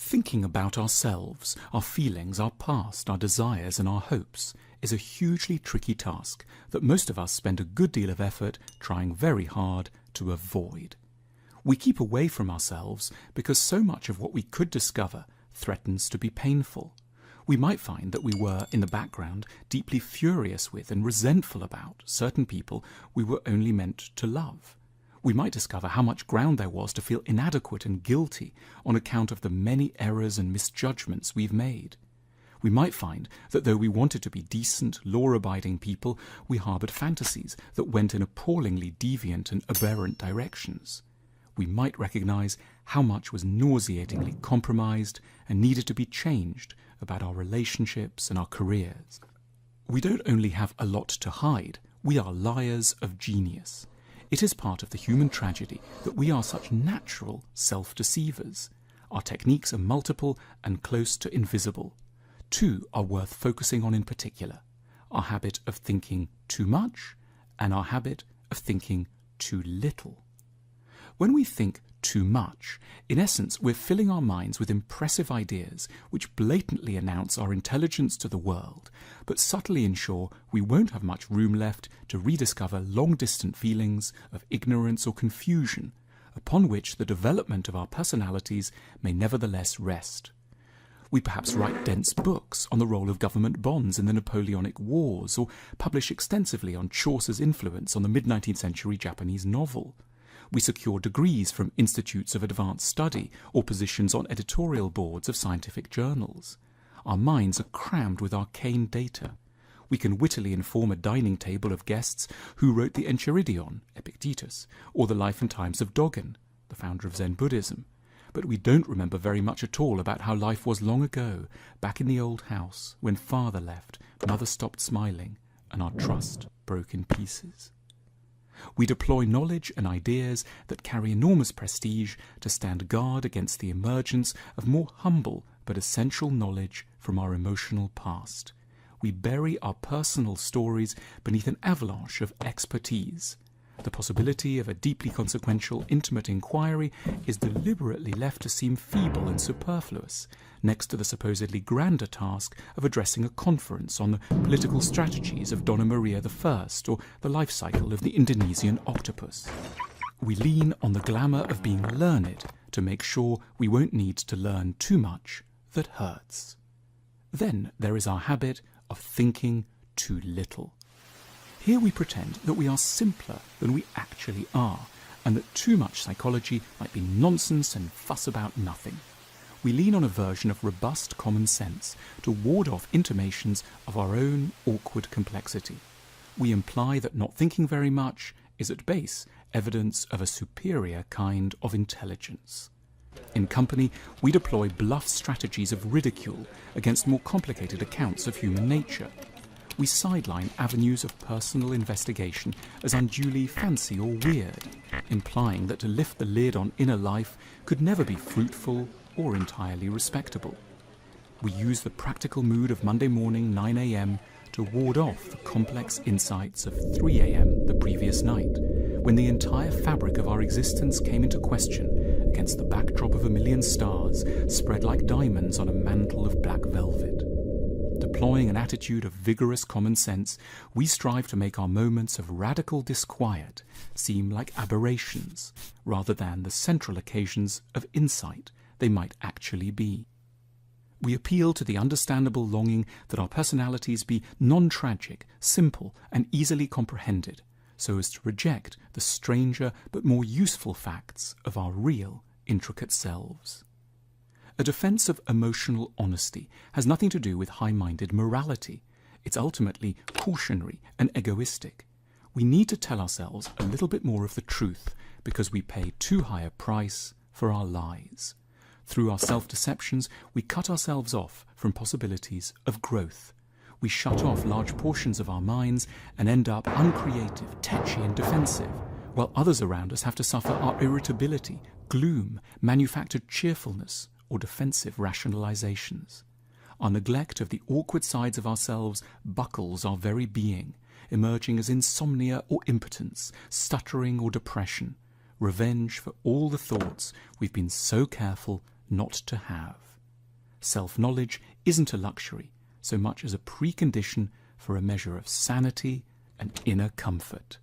Thinking about ourselves, our feelings, our past, our desires and our hopes is a hugely tricky task that most of us spend a good deal of effort trying very hard to avoid. We keep away from ourselves because so much of what we could discover threatens to be painful. We might find that we were, in the background, deeply furious with and resentful about certain people we were only meant to love. We might discover how much ground there was to feel inadequate and guilty on account of the many errors and misjudgments we've made. We might find that though we wanted to be decent, law-abiding people, we harboured fantasies that went in appallingly deviant and aberrant directions. We might recognise how much was nauseatingly compromised and needed to be changed about our relationships and our careers. We don't only have a lot to hide, we are liars of genius. It is part of the human tragedy that we are such natural self-deceivers. Our techniques are multiple and close to invisible. Two are worth focusing on in particular: our habit of thinking too much and our habit of thinking too little. When we think too much, in essence, we're filling our minds with impressive ideas which blatantly announce our intelligence to the world, but subtly ensure we won't have much room left to rediscover long-distant feelings of ignorance or confusion, upon which the development of our personalities may nevertheless rest. We perhaps write dense books on the role of government bonds in the Napoleonic Wars, or publish extensively on Chaucer's influence on the mid-19th century Japanese novel. We secure degrees from institutes of advanced study or positions on editorial boards of scientific journals. Our minds are crammed with arcane data. We can wittily inform a dining table of guests who wrote the Enchiridion, Epictetus, or the Life and Times of Dogen, the founder of Zen Buddhism. But we don't remember very much at all about how life was long ago, back in the old house, when father left, mother stopped smiling, and our trust broke in pieces. We deploy knowledge and ideas that carry enormous prestige to stand guard against the emergence of more humble but essential knowledge from our emotional past. We bury our personal stories beneath an avalanche of expertise. The possibility of a deeply consequential, intimate inquiry is deliberately left to seem feeble and superfluous, next to the supposedly grander task of addressing a conference on the political strategies of Donna Maria I or the life cycle of the Indonesian octopus. We lean on the glamour of being learned to make sure we won't need to learn too much that hurts. Then there is our habit of thinking too little. Here we pretend that we are simpler than we actually are, and that too much psychology might be nonsense and fuss about nothing. We lean on a version of robust common sense to ward off intimations of our own awkward complexity. We imply that not thinking very much is at base evidence of a superior kind of intelligence. In company, we deploy bluff strategies of ridicule against more complicated accounts of human nature. We sideline avenues of personal investigation as unduly fancy or weird, implying that to lift the lid on inner life could never be fruitful or entirely respectable. We use the practical mood of Monday morning 9 a.m. to ward off the complex insights of 3 a.m. the previous night, when the entire fabric of our existence came into question against the backdrop of a million stars spread like diamonds on a mantle of black velvet. Deploying an attitude of vigorous common sense, we strive to make our moments of radical disquiet seem like aberrations, rather than the central occasions of insight they might actually be. We appeal to the understandable longing that our personalities be non-tragic, simple, and easily comprehended, so as to reject the stranger but more useful facts of our real, intricate selves. A defense of emotional honesty has nothing to do with high-minded morality. It's ultimately cautionary and egoistic. We need to tell ourselves a little bit more of the truth because we pay too high a price for our lies. Through our self-deceptions, we cut ourselves off from possibilities of growth. We shut off large portions of our minds and end up uncreative, tetchy and defensive, while others around us have to suffer our irritability, gloom, manufactured cheerfulness, or defensive rationalizations. Our neglect of the awkward sides of ourselves buckles our very being, emerging as insomnia or impotence, stuttering or depression, revenge for all the thoughts we've been so careful not to have. self-knowledge isn't a luxury so much as a precondition for a measure of sanity and inner comfort.